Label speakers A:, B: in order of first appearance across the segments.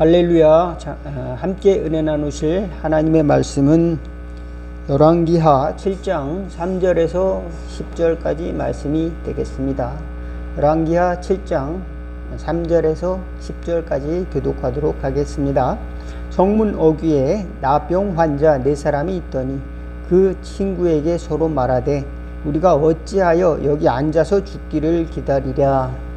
A: 할렐루야. 함께 은혜 나누실 하나님의 말씀은 열왕기하 7장 3절에서 10절까지 말씀이 되겠습니다. 열왕기하 7장 3절에서 10절까지 교독하도록 하겠습니다. 성문 어귀에 나병 환자 4사람이 있더니 그 친구에게 서로 말하되 우리가 어찌하여 여기 앉아서 죽기를 기다리랴.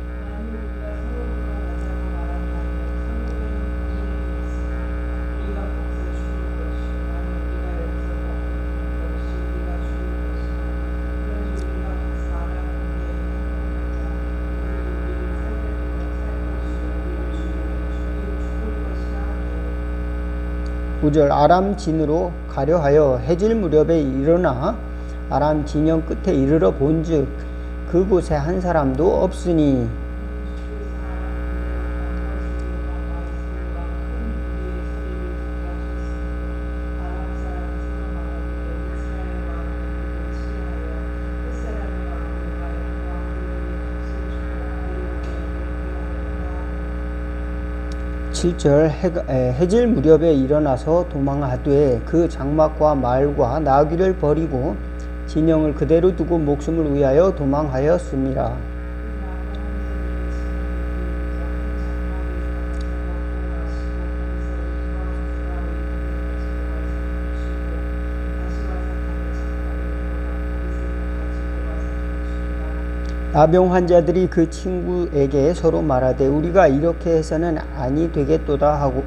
A: 구절 아람 진으로 가려 하여 해질 무렵에 일어나 아람 진영 끝에 이르러 본즉 그곳에 한 사람도 없으니 해질 무렵에 일어나서 도망하되 그 장막과 말과 나귀를 버리고 진영을 그대로 두고 목숨을 위하여 도망하였습니다. 나병 환자들이 그 친구에게 서로 말하되 우리가 이렇게 해서는 아니 되겠도다 하고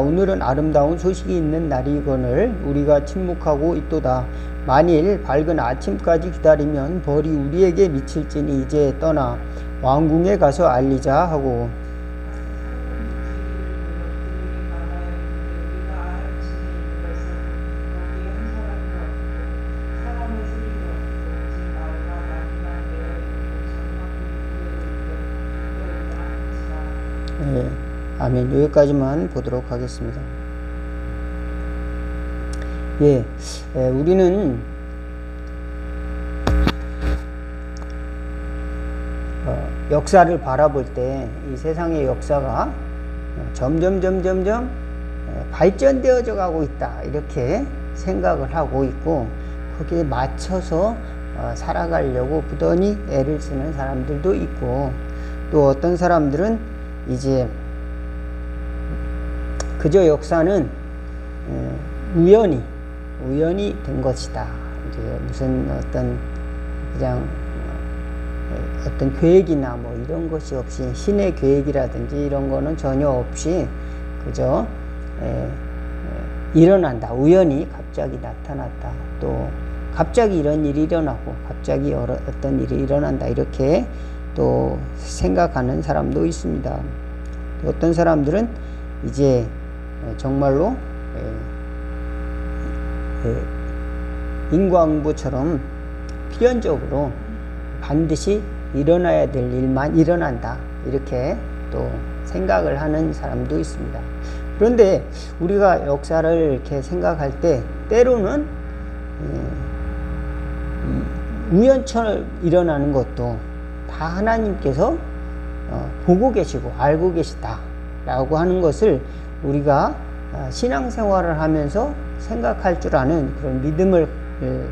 A: 오늘은 아름다운 소식이 있는 날이거늘 우리가 침묵하고 있도다. 만일 밝은 아침까지 기다리면 벌이 우리에게 미칠지니 이제 떠나 왕궁에 가서 알리자 하고 아멘. 여기까지만 보도록 하겠습니다. 우리는 역사를 바라볼 때 이 세상의 역사가 점점 발전되어져 가고 있다 이렇게 생각을 하고 있고 거기에 맞춰서 살아가려고 부단히 애를 쓰는 사람들도 있고 또 어떤 사람들은 이제 그저 역사는 우연이 된 것이다. 이제 무슨 어떤 계획이나 뭐 이런 것이 없이 신의 계획이라든지 이런 거는 전혀 없이 그저 일어난다. 우연히 갑자기 나타났다. 또 갑자기 이런 일이 일어나고 갑자기 어떤 일이 일어난다. 이렇게 또 생각하는 사람도 있습니다. 또 어떤 사람들은 이제 정말로 인과응보처럼 필연적으로 반드시 일어나야 될 일만 일어난다 이렇게 또 생각을 하는 사람도 있습니다. 그런데 우리가 역사를 이렇게 생각할 때 때로는 우연처럼 일어나는 것도 다 하나님께서 보고 계시고 알고 계시다 라고 하는 것을 우리가 신앙생활을 하면서 생각할 줄 아는 그런 믿음을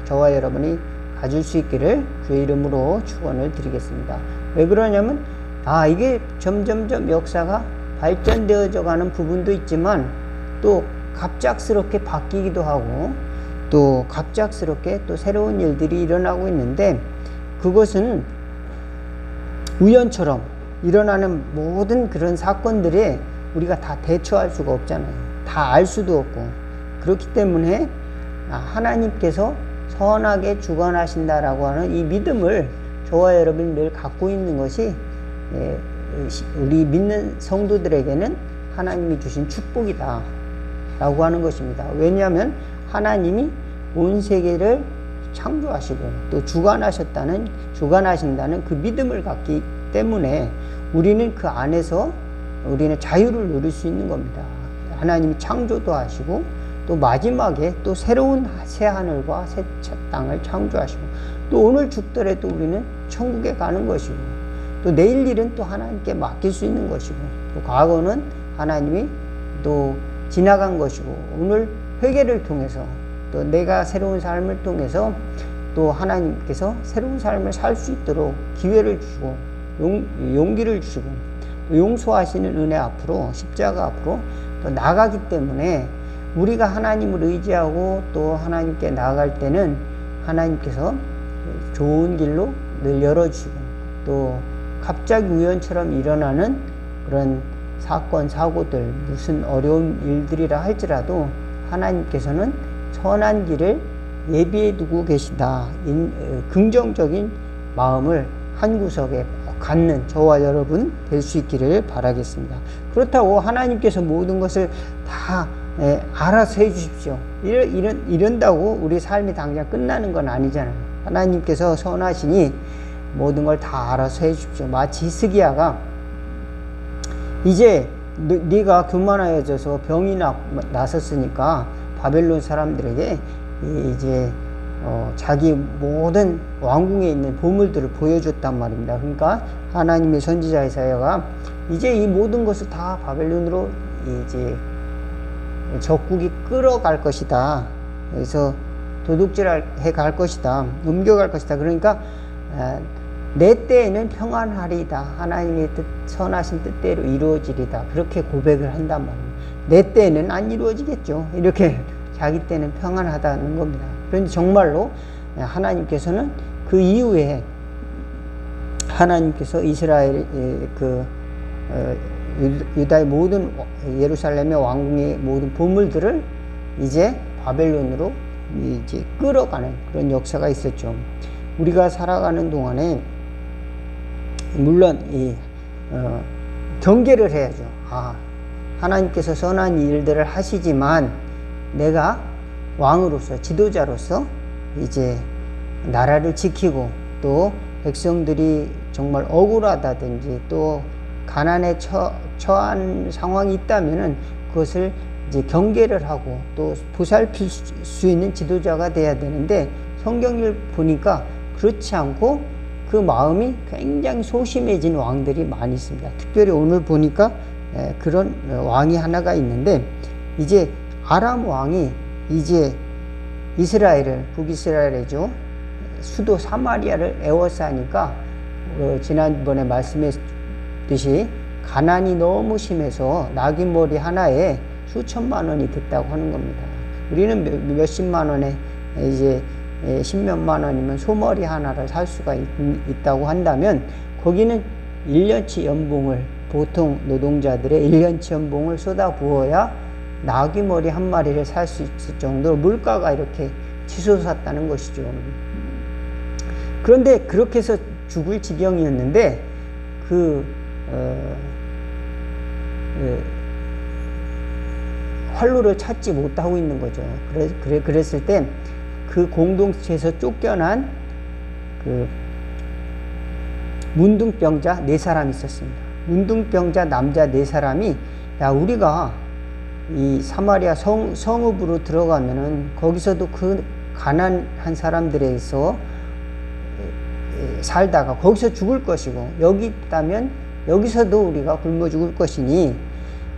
A: 저와 여러분이 가질 수 있기를 주의 이름으로 축원을 드리겠습니다. 왜 그러냐면 이게 점점 역사가 발전되어져 가는 부분도 있지만 또 갑작스럽게 바뀌기도 하고 또 갑작스럽게 또 새로운 일들이 일어나고 있는데 그것은 우연처럼 일어나는 모든 그런 사건들에 우리가 다 대처할 수가 없잖아요. 다 알 수도 없고 그렇기 때문에 하나님께서 선하게 주관하신다라고 하는 이 믿음을 저와 여러분이 늘 갖고 있는 것이 우리 믿는 성도들에게는 하나님이 주신 축복이다 라고 하는 것입니다. 왜냐하면 하나님이 온 세계를 창조하시고 또 주관하신다는 그 믿음을 갖기 때문에 우리는 그 안에서 우리는 자유를 누릴 수 있는 겁니다. 하나님이 창조도 하시고 또 마지막에 또 새로운 새 하늘과 새 땅을 창조하시고 또 오늘 죽더라도 우리는 천국에 가는 것이고 또 내일 일은 또 하나님께 맡길 수 있는 것이고 또 과거는 하나님이 또 지나간 것이고, 오늘 회개를 통해서 또 내가 새로운 삶을 통해서 또 하나님께서 새로운 삶을 살 수 있도록 기회를 주시고 용기를 주시고 용서하시는 은혜 앞으로, 십자가 앞으로 또 나가기 때문에, 우리가 하나님을 의지하고 또 하나님께 나아갈 때는 하나님께서 좋은 길로 늘 열어주시고, 또 갑자기 우연처럼 일어나는 그런 사건, 사고들, 무슨 어려운 일들이라 할지라도 하나님께서는 선한 길을 예비해 두고 계시다. 긍정적인 마음을 한 구석에 갖는 저와 여러분 될 수 있기를 바라겠습니다. 그렇다고 하나님께서 모든 것을 다 알아서 해 주십시오. 이런다고 우리 삶이 당장 끝나는 건 아니잖아요. 하나님께서 선하시니 모든 걸 다 알아서 해 주십시오. 마치 히스기야가 이제 네가 교만하여져서 병이 났었으니까 바벨론 사람들에게 이제 자기 모든 왕궁에 있는 보물들을 보여줬단 말입니다. 그러니까 하나님의 선지자 이사야가 이제 이 모든 것을 다 바벨론으로 이제 적국이 끌어갈 것이다. 그래서 도둑질해 갈 것이다. 옮겨갈 것이다. 그러니까 내 때에는 평안하리이다. 하나님의 뜻, 선하신 뜻대로 이루어지리다. 그렇게 고백을 한단 말입니다. 내 때에는 안 이루어지겠죠. 이렇게 자기 때는 평안하다는 겁니다. 그런데 정말로 하나님께서는 그 이후에 하나님께서 이스라엘 유다의 모든 예루살렘의 왕궁의 모든 보물들을 이제 바벨론으로 이제 끌어가는 그런 역사가 있었죠. 우리가 살아가는 동안에 물론 경계를 해야죠. 하나님께서 선한 일들을 하시지만 내가 왕으로서, 지도자로서 이제 나라를 지키고 또 백성들이 정말 억울하다든지 또 가난에 처한 상황이 있다면은 그것을 이제 경계를 하고 또 보살필 수 있는 지도자가 돼야 되는데, 성경을 보니까 그렇지 않고 그 마음이 굉장히 소심해진 왕들이 많이 있습니다. 특별히 오늘 보니까 그런 왕이 하나가 있는데, 이제 아람 왕이 이제 이스라엘을, 북이스라엘이죠, 수도 사마리아를 에워싸니까 지난번에 말씀했듯이 가난이 너무 심해서 낙인머리 하나에 수천만 원이 됐다고 하는 겁니다. 우리는 몇십만 원에 이제 십몇만 원이면 소머리 하나를 살 수가 있다고 한다면, 거기는 1년치 연봉을, 보통 노동자들의 1년치 연봉을 쏟아 부어야 나귀머리 한 마리를 살 수 있을 정도로 물가가 이렇게 치솟았다는 것이죠. 그런데 그렇게 해서 죽을 지경이었는데 활로를 찾지 못하고 있는 거죠. 그랬을 때 그 공동체에서 쫓겨난 그 문둥병자 4사람이 있었습니다. 문둥병자 남자 4사람이, 야, 우리가 이 사마리아 성읍으로 들어가면은 거기서도 그 가난한 사람들에서 살다가 거기서 죽을 것이고, 여기 있다면 여기서도 우리가 굶어 죽을 것이니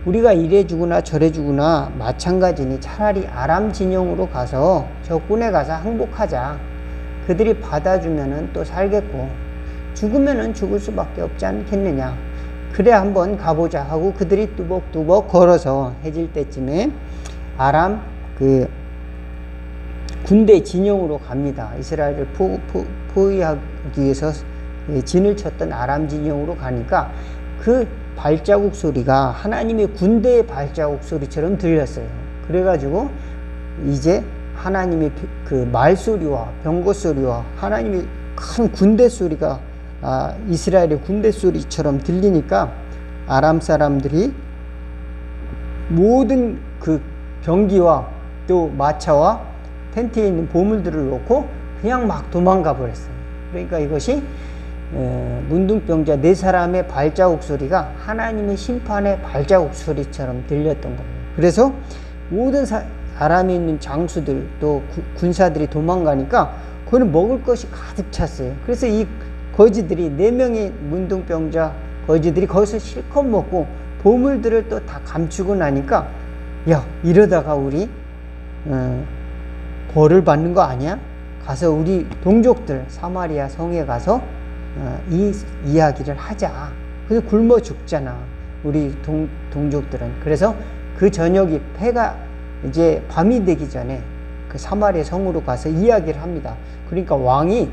A: 우리가 이래 주거나 저래 주거나 마찬가지니 차라리 아람 진영으로 가서 적군에 가서 항복하자. 그들이 받아주면은 또 살겠고 죽으면은 죽을 수밖에 없지 않겠느냐. 그래 한번 가보자 하고 그들이 뚜벅뚜벅 걸어서 해질 때쯤에 아람 그 군대 진영으로 갑니다. 이스라엘을 포위하기 위해서 진을 쳤던 아람 진영으로 가니까 그 발자국 소리가 하나님의 군대의 발자국 소리처럼 들렸어요. 그래가지고 이제 하나님의 그 말소리와 병거 소리와 하나님의 큰 군대 소리가 이스라엘의 군대 소리처럼 들리니까 아람 사람들이 모든 그 병기와 또 마차와 텐트에 있는 보물들을 놓고 그냥 막 도망가 버렸어요. 그러니까 이것이 문둥병자 4사람의 발자국 소리가 하나님의 심판의 발자국 소리처럼 들렸던 거예요. 그래서 모든 아람에 있는 장수들 또 군사들이 도망가니까 그거는 먹을 것이 가득 찼어요. 그래서 이 거지들이 4명의 문둥병자 거지들이 거기서 실컷 먹고 보물들을 또 다 감추고 나니까 야, 이러다가 우리 벌을 받는 거 아니야? 가서 우리 동족들 사마리아 성에 가서 이 이야기를 하자. 그래서 굶어 죽잖아, 우리 동족들은. 그래서 그 저녁이 해가 이제 밤이 되기 전에 그 사마리아 성으로 가서 이야기를 합니다. 그러니까 왕이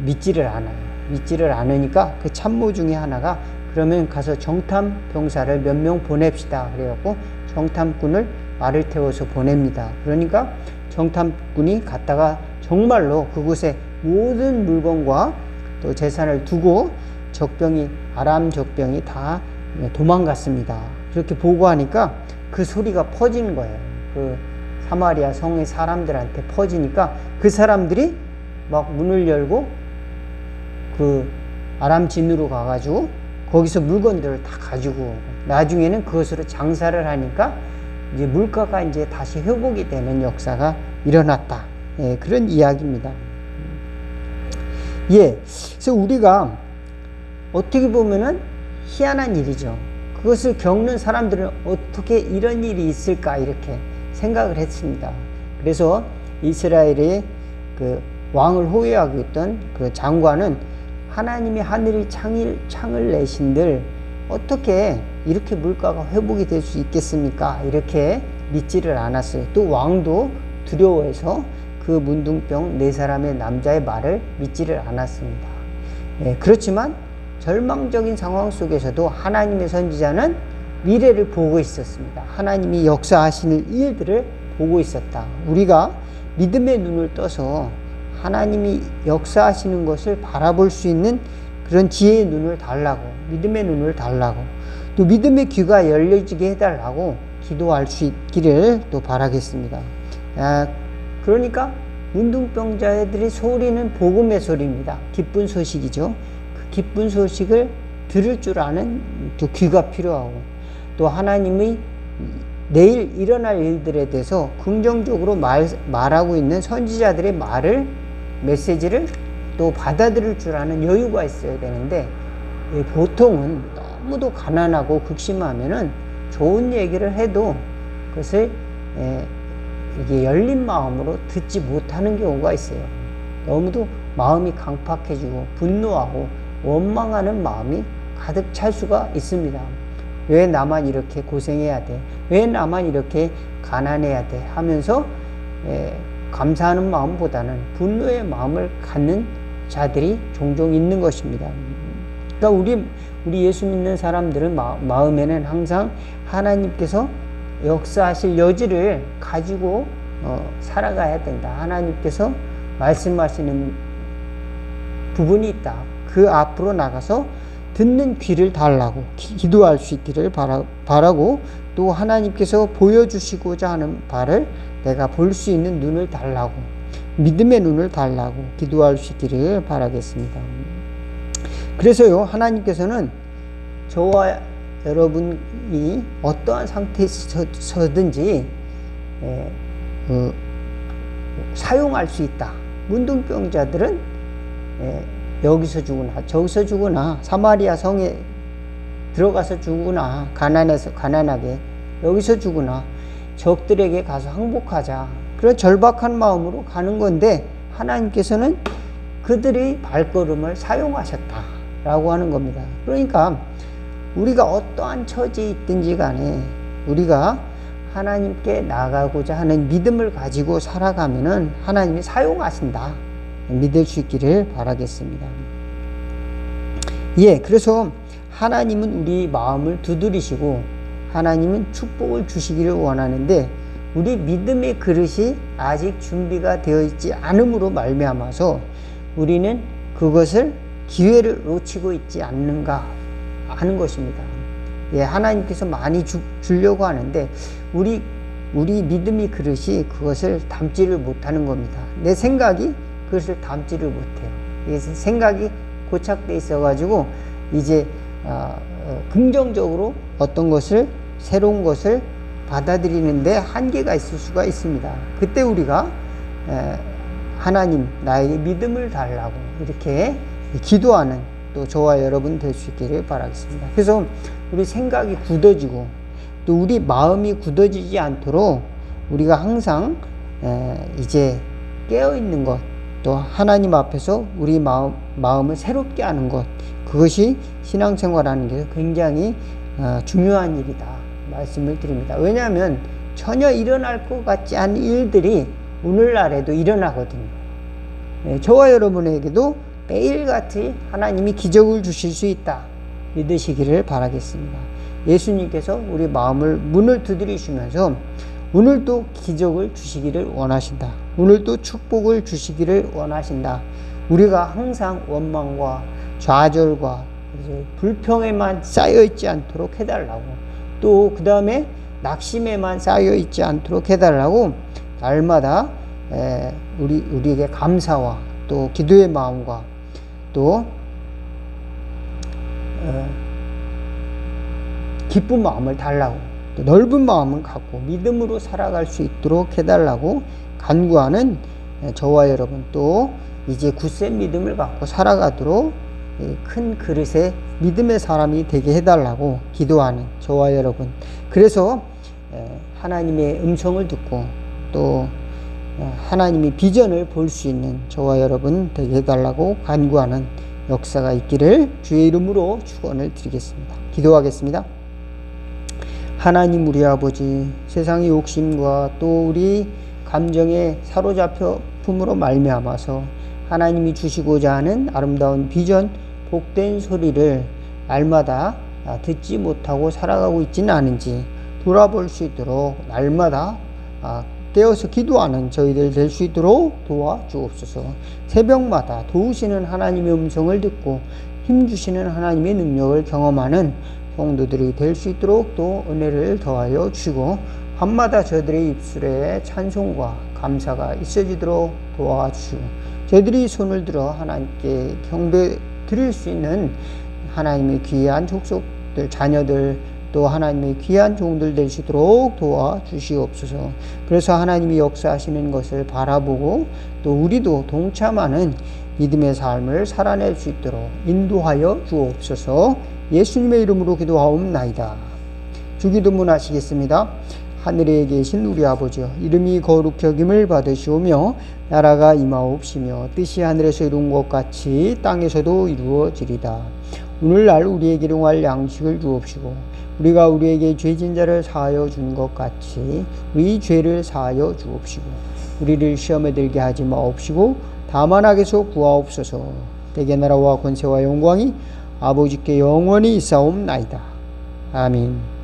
A: 믿지를 않아요. 믿지를 않으니까 그 참모 중에 하나가 그러면 가서 정탐 병사를 몇 명 보냅시다. 그래갖고 정탐꾼을 말을 태워서 보냅니다. 그러니까 정탐꾼이 갔다가 정말로 그곳에 모든 물건과 또 재산을 두고 아람 적병이 다 도망갔습니다. 그렇게 보고하니까 그 소리가 퍼지는 거예요. 그 사마리아 성의 사람들한테 퍼지니까 그 사람들이 막 문을 열고 그 아람 진으로 가가지고 거기서 물건들을 다 가지고 오고, 나중에는 그것으로 장사를 하니까 이제 물가가 이제 다시 회복이 되는 역사가 일어났다. 예, 그런 이야기입니다. 예, 그래서 우리가 어떻게 보면은 희한한 일이죠. 그것을 겪는 사람들은 어떻게 이런 일이 있을까 이렇게 생각을 했습니다. 그래서 이스라엘의 그 왕을 호위하고 있던 그 장관은 하나님이 하늘의 창을 내신들 어떻게 이렇게 물가가 회복이 될 수 있겠습니까? 이렇게 믿지를 않았어요. 또 왕도 두려워해서 그 문둥병 4사람의 남자의 말을 믿지를 않았습니다. 예, 그렇지만 절망적인 상황 속에서도 하나님의 선지자는 미래를 보고 있었습니다. 하나님이 역사하시는 일들을 보고 있었다. 우리가 믿음의 눈을 떠서 하나님이 역사하시는 것을 바라볼 수 있는 그런 지혜의 눈을 달라고, 믿음의 눈을 달라고, 또 믿음의 귀가 열려지게 해달라고 기도할 수 있기를 또 바라겠습니다. 그러니까 문둥병자들의 소리는 복음의 소리입니다. 기쁜 소식이죠. 그 기쁜 소식을 들을 줄 아는 또 귀가 필요하고, 또 하나님의 내일 일어날 일들에 대해서 긍정적으로 말하고 있는 선지자들의 메시지를 또 받아들일 줄 아는 여유가 있어야 되는데, 보통은 너무도 가난하고 극심하면은 좋은 얘기를 해도 그것을 이게 열린 마음으로 듣지 못하는 경우가 있어요. 너무도 마음이 강팍해지고 분노하고 원망하는 마음이 가득 찰 수가 있습니다. 왜 나만 이렇게 고생해야 돼? 왜 나만 이렇게 가난해야 돼? 하면서 감사하는 마음보다는 분노의 마음을 갖는 자들이 종종 있는 것입니다. 그러니까 우리 예수 믿는 사람들은 마음에는 항상 하나님께서 역사하실 여지를 가지고 살아가야 된다. 하나님께서 말씀하시는 부분이 있다. 그 앞으로 나가서 듣는 귀를 달라고 기도할 수 있기를 바라고, 또 하나님께서 보여주시고자 하는 바를 내가 볼 수 있는 눈을 달라고, 믿음의 눈을 달라고 기도할 수 있기를 바라겠습니다. 그래서요, 하나님께서는 저와 여러분이 어떠한 상태에서든지 사용할 수 있다. 문둥병자들은 여기서 죽으나 저기서 죽으나 사마리아 성에 들어가서 죽으나 가난하게 여기서 죽으나 적들에게 가서 항복하자, 그런 절박한 마음으로 가는 건데, 하나님께서는 그들의 발걸음을 사용하셨다라고 하는 겁니다. 그러니까 우리가 어떠한 처지에 있든지 간에 우리가 하나님께 나가고자 하는 믿음을 가지고 살아가면은 하나님이 사용하신다, 믿을 수 있기를 바라겠습니다. 예, 그래서 하나님은 우리 마음을 두드리시고 하나님은 축복을 주시기를 원하는데, 우리 믿음의 그릇이 아직 준비가 되어 있지 않음으로 말미암아서 우리는 그것을 기회를 놓치고 있지 않는가 하는 것입니다. 예, 하나님께서 많이 주려고 하는데 우리 믿음의 그릇이 그것을 담지를 못하는 겁니다. 내 생각이 그것을 담지를 못해요. 그래서 생각이 고착돼 있어가지고 이제 긍정적으로 어떤 것을, 새로운 것을 받아들이는데 한계가 있을 수가 있습니다. 그때 우리가 하나님 나에게 믿음을 달라고 이렇게 기도하는 또 저와 여러분 될 수 있기를 바라겠습니다. 그래서 우리 생각이 굳어지고 또 우리 마음이 굳어지지 않도록 우리가 항상 이제 깨어있는 것, 또 하나님 앞에서 우리 마음을 새롭게 하는 것, 그것이 신앙생활하는 게 굉장히 중요한 일이다 말씀을 드립니다. 왜냐하면 전혀 일어날 것 같지 않은 일들이 오늘날에도 일어나거든요. 저와 여러분에게도 매일같이 하나님이 기적을 주실 수 있다 믿으시기를 바라겠습니다. 예수님께서 우리 마음을 문을 두드리시면서 오늘도 기적을 주시기를 원하신다. 오늘도 축복을 주시기를 원하신다. 우리가 항상 원망과 좌절과 불평에만 쌓여있지 않도록 해달라고, 또 그 다음에 낙심에만 쌓여있지 않도록 해달라고 날마다 우리에게 감사와 또 기도의 마음과 또 기쁜 마음을 달라고, 또 넓은 마음을 갖고 믿음으로 살아갈 수 있도록 해달라고 간구하는 저와 여러분, 또 이제 굳센 믿음을 갖고 살아가도록 큰 그릇의 믿음의 사람이 되게 해달라고 기도하는 저와 여러분, 그래서 하나님의 음성을 듣고 또 하나님의 비전을 볼 수 있는 저와 여러분 되게 해달라고 간구하는 역사가 있기를 주의 이름으로 축원을 드리겠습니다. 기도하겠습니다. 하나님 우리 아버지, 세상의 욕심과 또 우리 감정에 사로잡혀 품으로 말미암아서 하나님이 주시고자 하는 아름다운 비전, 복된 소리를 날마다 듣지 못하고 살아가고 있지는 않은지 돌아볼 수 있도록 날마다 깨어서 기도하는 저희들 될 수 있도록 도와주옵소서. 새벽마다 도우시는 하나님의 음성을 듣고 힘주시는 하나님의 능력을 경험하는 성도들이 될 수 있도록 또 은혜를 더하여 주시고, 밤마다 저희들의 입술에 찬송과 감사가 있어지도록 도와주시고, 저희들이 손을 들어 하나님께 경배 드릴 수 있는 하나님의 귀한 족속들, 자녀들, 또 하나님의 귀한 종들 될 수 있도록 도와주시옵소서. 그래서 하나님이 역사하시는 것을 바라보고 또 우리도 동참하는 믿음의 삶을 살아낼 수 있도록 인도하여 주옵소서. 예수님의 이름으로 기도하옵나이다. 주기도문 하시겠습니다. 하늘에 계신 우리 아버지여, 이름이 거룩히 여김을 받으시오며 나라가 임하옵시며 뜻이 하늘에서 이룬 것 같이 땅에서도 이루어지리다. 오늘날 우리에게 일용할 양식을 주옵시고 우리가 우리에게 죄진 자를 사하여 준 것 같이 우리 죄를 사하여 주옵시고 우리를 시험에 들게 하지 마옵시고 다만 악에서 구하옵소서. 대개 나라와 권세와 영광이 아버지께 영원히 있사옵나이다. 아멘.